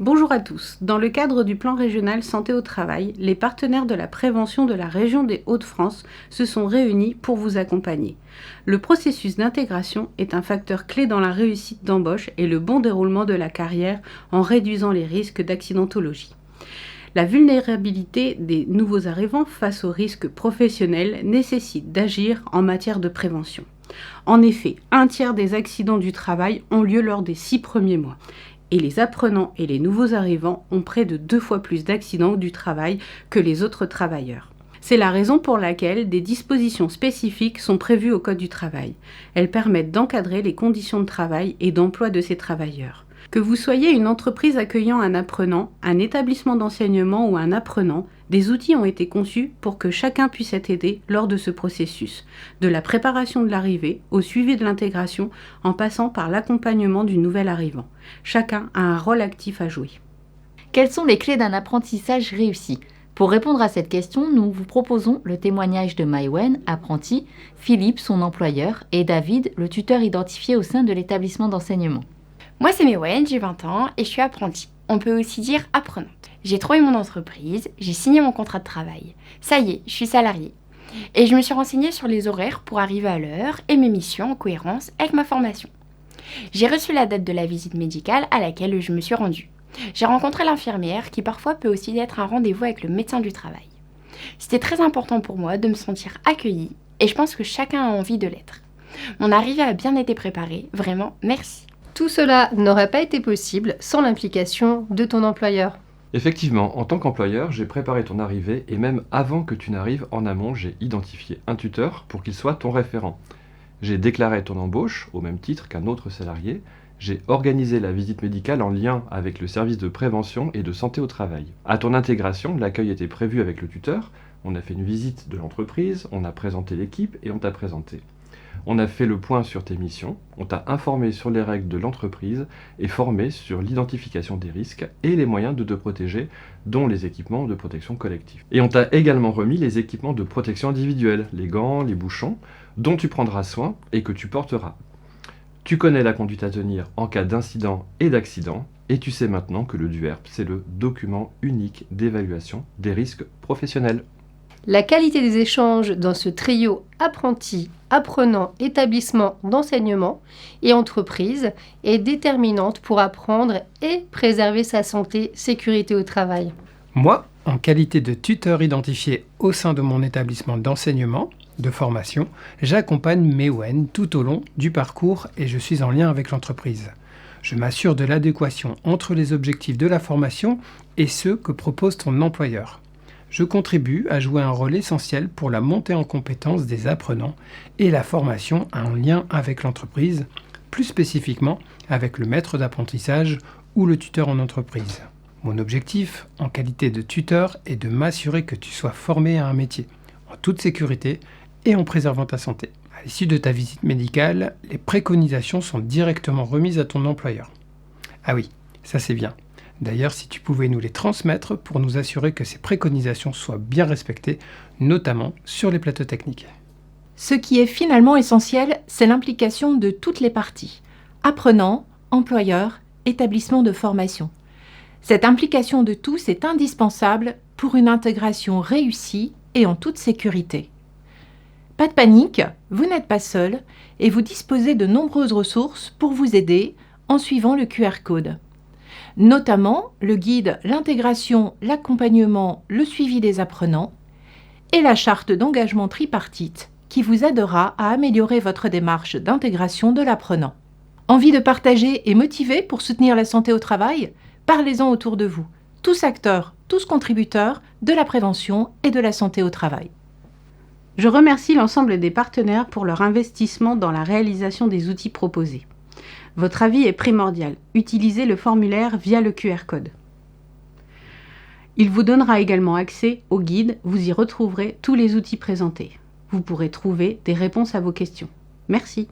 Bonjour à tous. Dans le cadre du plan régional santé au travail, les partenaires de la prévention de la région des Hauts-de-France se sont réunis pour vous accompagner. Le processus d'intégration est un facteur clé dans la réussite d'embauche et le bon déroulement de la carrière en réduisant les risques d'accidentologie. La vulnérabilité des nouveaux arrivants face aux risques professionnels nécessite d'agir en matière de prévention. En effet, 1/3 des accidents du travail ont lieu lors des 6 premiers mois. Et les apprenants et les nouveaux arrivants ont près de 2 fois plus d'accidents du travail que les autres travailleurs. C'est la raison pour laquelle des dispositions spécifiques sont prévues au Code du travail. Elles permettent d'encadrer les conditions de travail et d'emploi de ces travailleurs. Que vous soyez une entreprise accueillant un apprenant, un établissement d'enseignement ou un apprenant, des outils ont été conçus pour que chacun puisse être aidé lors de ce processus, de la préparation de l'arrivée au suivi de l'intégration en passant par l'accompagnement du nouvel arrivant. Chacun a un rôle actif à jouer. Quelles sont les clés d'un apprentissage réussi ? Pour répondre à cette question, nous vous proposons le témoignage de Maïwen, apprenti, Philippe, son employeur, et David, le tuteur identifié au sein de l'établissement d'enseignement. Moi, c'est Maïwen, j'ai 20 ans et je suis apprentie. On peut aussi dire apprenante. J'ai trouvé mon entreprise, j'ai signé mon contrat de travail. Ça y est, je suis salariée. Et je me suis renseignée sur les horaires pour arriver à l'heure et mes missions en cohérence avec ma formation. J'ai reçu la date de la visite médicale à laquelle je me suis rendue. J'ai rencontré l'infirmière qui parfois peut aussi être un rendez-vous avec le médecin du travail. C'était très important pour moi de me sentir accueillie et je pense que chacun a envie de l'être. Mon arrivée a bien été préparée, vraiment merci. Tout cela n'aurait pas été possible sans l'implication de ton employeur. Effectivement, en tant qu'employeur, j'ai préparé ton arrivée et même avant que tu n'arrives en amont, j'ai identifié un tuteur pour qu'il soit ton référent. J'ai déclaré ton embauche au même titre qu'un autre salarié. J'ai organisé la visite médicale en lien avec le service de prévention et de santé au travail. À ton intégration, l'accueil était prévu avec le tuteur. On a fait une visite de l'entreprise, on a présenté l'équipe et on t'a présenté. On a fait le point sur tes missions, on t'a informé sur les règles de l'entreprise et formé sur l'identification des risques et les moyens de te protéger, dont les équipements de protection collective. Et on t'a également remis les équipements de protection individuelle, les gants, les bouchons, dont tu prendras soin et que tu porteras. Tu connais la conduite à tenir en cas d'incident et d'accident, et tu sais maintenant que le DUERP, c'est le document unique d'évaluation des risques professionnels. La qualité des échanges dans ce trio apprenti, apprenant, établissement d'enseignement et entreprise est déterminante pour apprendre et préserver sa santé, sécurité au travail. Moi, en qualité de tuteur identifié au sein de mon établissement d'enseignement, de formation, j'accompagne Maïwen tout au long du parcours et je suis en lien avec l'entreprise. Je m'assure de l'adéquation entre les objectifs de la formation et ceux que propose ton employeur. Je contribue à jouer un rôle essentiel pour la montée en compétence des apprenants et la formation en lien avec l'entreprise, plus spécifiquement avec le maître d'apprentissage ou le tuteur en entreprise. Mon objectif, en qualité de tuteur, est de m'assurer que tu sois formé à un métier, en toute sécurité et en préservant ta santé. À l'issue de ta visite médicale, les préconisations sont directement remises à ton employeur. Ah oui, ça c'est bien. D'ailleurs, si tu pouvais nous les transmettre pour nous assurer que ces préconisations soient bien respectées, notamment sur les plateaux techniques. Ce qui est finalement essentiel, c'est l'implication de toutes les parties, apprenants, employeurs, établissements de formation. Cette implication de tous est indispensable pour une intégration réussie et en toute sécurité. Pas de panique, vous n'êtes pas seul et vous disposez de nombreuses ressources pour vous aider en suivant le QR code. Notamment le guide L'intégration, l'accompagnement, le suivi des apprenants et la charte d'engagement tripartite qui vous aidera à améliorer votre démarche d'intégration de l'apprenant. Envie de partager et motiver pour soutenir la santé au travail ? Parlez-en autour de vous, tous acteurs, tous contributeurs de la prévention et de la santé au travail. Je remercie l'ensemble des partenaires pour leur investissement dans la réalisation des outils proposés. Votre avis est primordial. Utilisez le formulaire via le QR code. Il vous donnera également accès au guide. Vous y retrouverez tous les outils présentés. Vous pourrez trouver des réponses à vos questions. Merci.